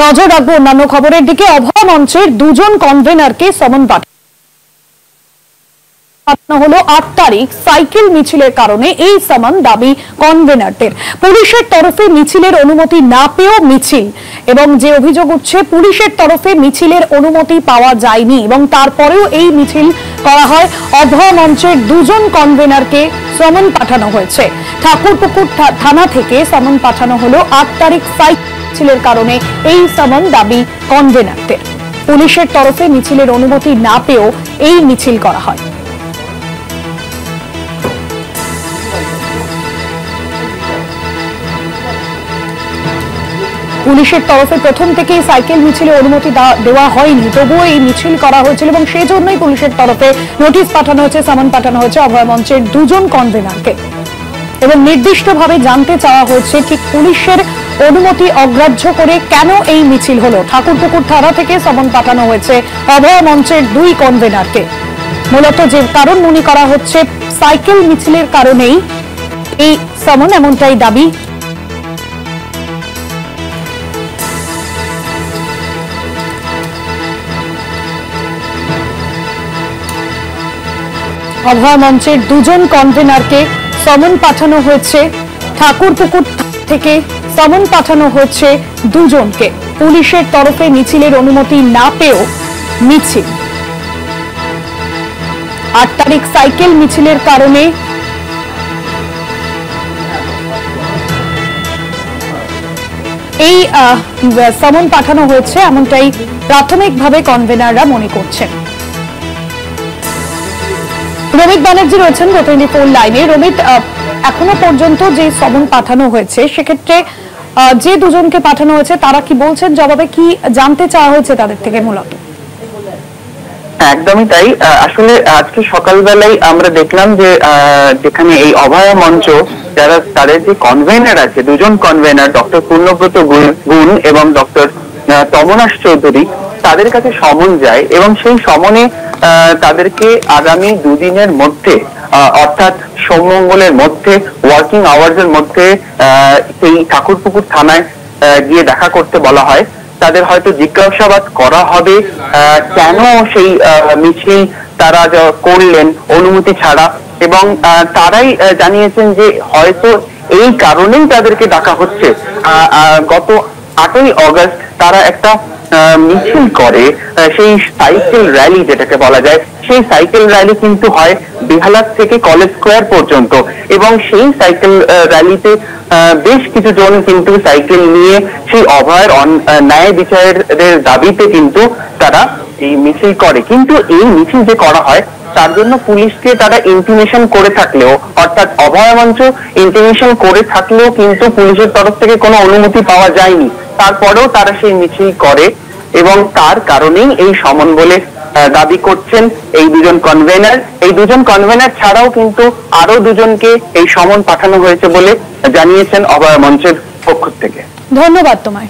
নজর রাখবো অন্যান্য খবরের দিকে। অভয় মঞ্চের দুজন কনভেনারকে সমন পাঠানো হলো ৮ তারিখ সাইকেল মিছিলের কারণে। এই সমন দাবি কনভেনারদের। পুলিশের তরফে মিছিলের অনুমতি না পেয়েও মিছিল, এবং যে অভিযোগ উঠছে পুলিশের তরফে মিছিলের অনুমতি পাওয়া যায়নি এবং তারপরেও এই মিছিল করা হয়। অভয় মঞ্চের দুজন কনভেনারকে সমন পাঠানো হয়েছে। ঠাকুরপুকুর থানা থেকে সমন পাঠানো হলো ৮ তারিখ সাইকেল মিছিলের কারণে। এই সমন দাবি কনভেনারদের। পুলিশের তরফে মিছিলের অনুমতি না পেয়েও এই মিছিল করা হয়। পুলিশের তরফে প্রথম থেকেই সাইকেল মিছিলে অনুমতি দেওয়া হয়নি, তবুও এই মিছিল করা হয়েছিল এবং সেই জন্যই পুলিশের তরফে নোটিশ পাঠানো হয়েছে, সামন পাঠানো হয়েছে অভয় মঞ্চের দুজন কনভেনারকে। এবং নির্দিষ্টভাবে জানতে চাওয়া হয়েছে ঠিক পুলিশের অনুমতি অগ্রাহ্য করে কেন এই মিছিল হলো। ঠাকুরপুকুর থানা থেকে সমন পাঠানো হয়েছে অভয় মঞ্চের দুই কনভেনারকে। মূলত যে কারণ মনে করা হচ্ছে সাইকেল মিছিলের কারণেই এই সমন, এমনটাই দাবি। অভয় মঞ্চের দুজন কনভেনারকে সমন পাঠানো হয়েছে। ঠাকুরপুকুর থেকে সমন পাঠানো হয়েছে দুজনকে। পুলিশের তরফে মিছিলের অনুমতি না পেয়েও মিছিল। ৮ তারিখ সাইকেল মিছিলের কারণে এই সমন পাঠানো হয়েছে, এমনটাই প্রাথমিকভাবে কনভেনাররা মনে করছেন। রমিত ব্যানার্জি রয়েছেন প্রতিনিধি ফোন লাইনে। রমিত, এখনো পর্যন্ত যে সমন পাঠানো হয়েছে সেক্ষেত্রে যে দুজনকে পাঠানো হয়েছে তারা কি বলছেন, জবাবে কি জানতে চাওয়া হয়েছে তাদের থেকে? মূলত একদমই তাই। আসলে আজকে সকালবেলায় আমরা দেখলাম যে যেখানে এই অভয় মঞ্চ যারা তাদের যে কনভেনার আছে, দুজন কনভেনার ডক্টর পূর্ণব্রত গুণ এবং ডক্টর তমনাশ চৌধুরী, তাদের কাছে সমন যায় এবং সেই সমনে তাদেরকে আগামী দুদিনের মধ্যে অর্থাৎ সোমমঙ্গলের মধ্যে ওয়ার্কিং আওয়ার্স এর মধ্যে সেই ঠাকুরপুকুর থানায় গিয়ে দেখা করতে বলা হয়। তাদের হয়তো জিজ্ঞাসাবাদ করা হবে কেন সেই মিছিল তারা করলেন অনুমতি ছাড়া, এবং তারাই জানিয়েছেন যে হয়তো এই কারণেই তাদেরকে ডাকা হচ্ছে। গত 8ই অগস্ট তারা একটা মিছিল করে, সেই সাইকেল র্যালি যেটাকে বলা যায়, সেই সাইকেল র্যালি কিন্তু হয় বেহালার থেকে কলেজ স্কোয়ার পর্যন্ত, এবং সেই সাইকেল র্যালিতে বেশ কিছু জন কিন্তু সাইকেল নিয়ে সেই অভয়ের ন্যায় বিচারের দাবিতে কিন্তু তারা এই মিছিল করে। কিন্তু এই মিছিল যে করা হয় তার জন্য পুলিশকে তারা ইন্টিমেশন করে থাকলেও, অর্থাৎ অভয় মঞ্চ ইন্টিমেশন করে থাকলেও কিন্তু পুলিশের তরফ থেকে কোনো অনুমতি পাওয়া যায়নি। তারপরেও তারা সেই মিছিল করে এবং তার কারণেই এই সমন বলে দাবি করছেন এই দুজন কনভেনার। এই দুজন কনভেনার ছাড়াও কিন্তু আরো দুজনকে এই সমন পাঠানো হয়েছে বলে জানিয়েছেন অভয় মঞ্চের পক্ষ থেকে। ধন্যবাদ তোমায়।